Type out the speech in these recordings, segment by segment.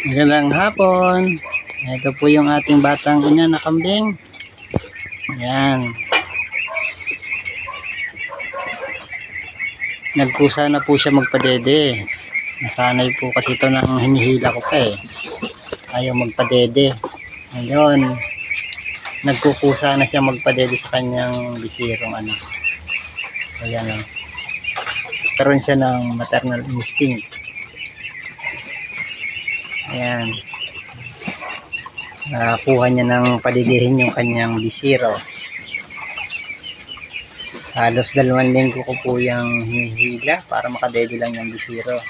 Magandang hapon. Ito po yung ating batang ina na kambing. Ayan. Nagkusa na po siya magpadede. Nasanay po kasi ito ng hinihila ko pa eh. Ayaw magpadede. Ngayon, nagkukusa na siya magpadede sa kanyang bisirong ano. Ayan o. Karoon siya ng maternal instinct. Ayan. Nakakuha niya ng padidihin yung kanyang bisiro. Halos 2 linggo ko po yung hinihila para makadede lang yung bisiro.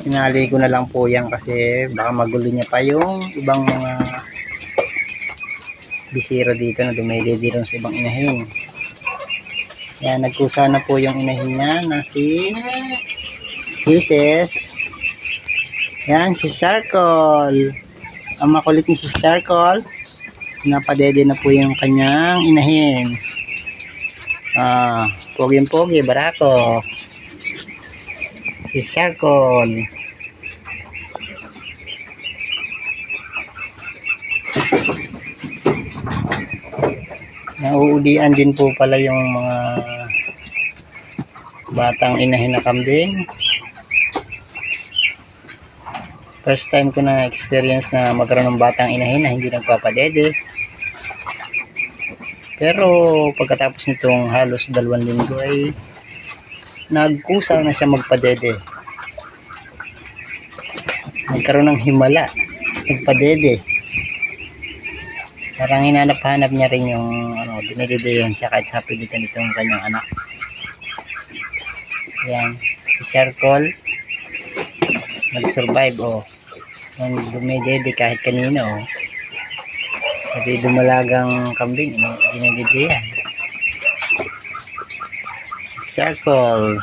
Inali ko na lang po yan kasi baka magulo niya pa yung ibang mga bisiro dito na dumedede rin sa ibang inahin. Yan, nagkusa na po yung inahin niya na si Kisses. Yan, si Sharkle. Ang makulit ni si Sharkle. Napadede na po yung kanyang inahin. Pogi-pogi, barako. Si Sharkle. Nauulian din po pala yung mga batang inahin na kambing. First time ko na experience na magkaroon ng batang inahin na hindi nagpapadede. Pero pagkatapos nitong halos 2 linggo ay nagkusa na siya magpadede. Nagkaroon ng himala, nagpadede. Parang hinanap-hanap niya rin yung dinididihan siya kahit sa pilitan itong kanyang anak. Yan, si Sharkle nag-survive Yan, dumidede kahit kanino Pati dumalagang kambing dinididihan. Sharkle.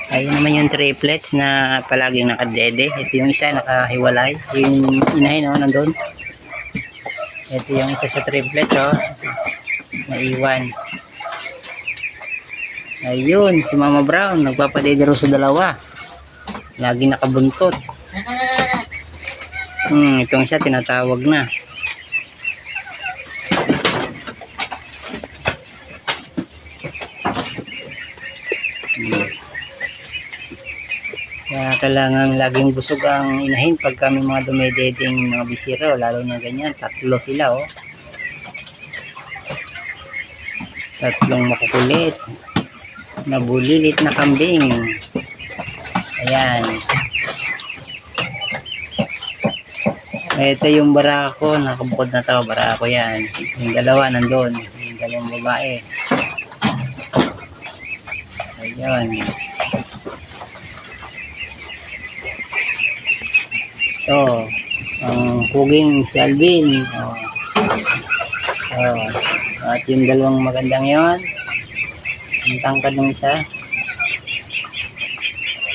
Ayun naman yung triplets na palaging nakadede. Ito yung isa nakahiwalay. Yung inahin nandun. Ito yung isa sa triplets naiwan. Ayun, si Mama Brown nagpapadede rin sa 2. Laging nakabuntot. Itong isa tinatawag na. Kaya kailangan laging busog ang inahin pag kami mga dumededeng mga bisiro, lalo na ganyan, 3 sila 3 makukulit, nabulilit na kambing. Ayan. Ito yung barako, nakabukod na to, barako yan. Yung 2 nandun, yung 2 babae. Ayan. So, ang puging si Alvin. At yung 2 magandang yon, ang tangkad ng isa,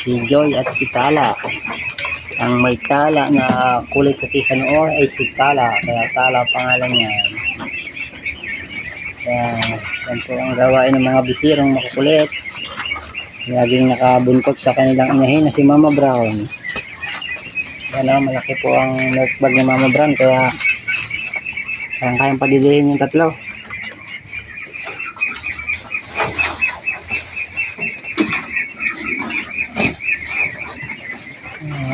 si Joy at si Tala. Ang may tala na kulit kasi sa noo ay si Tala, kaya Tala pangalan niya. Yan po ang gawain ng mga bisirong makukulit. Laging nakabuntot sa kanilang inahin na si Mama Brown. Yan malaki po ang milk bag ni Mama Brown, kaya kayang padidihin yung 3.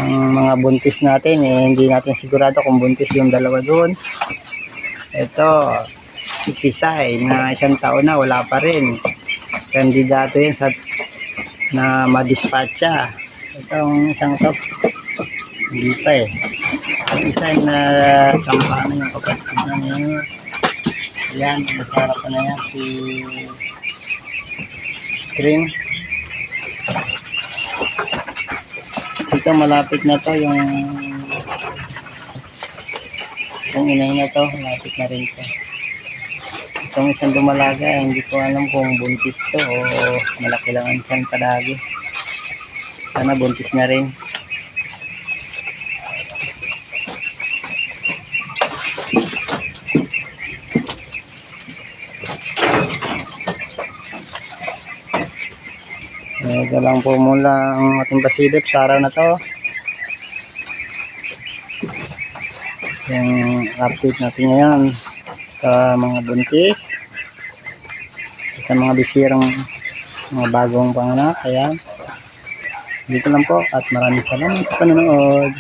Ang mga buntis natin hindi natin sigurado kung buntis yung 2 doon. Ito si Pisay na 1 taon na, wala pa rin. Kandidato yun na madispatcha. Itong isang top hindi pa yung isa na sampa na yung kapatid na niya. Yan, masarap na yan si Cream. Ito malapit na to yung inahin na to, malapit na rin to. Itong isang dumalaga hindi ko alam kung buntis to o malaki lang ang tiyan palagi. Sana buntis na rin. Ito lang po mula ang ating pasilip sa araw na to. Yung update natin ngayon sa mga buntis, sa mga bisirang mga bagong panganak. Ayan. Dito lang po at maraming salamat sa panonood.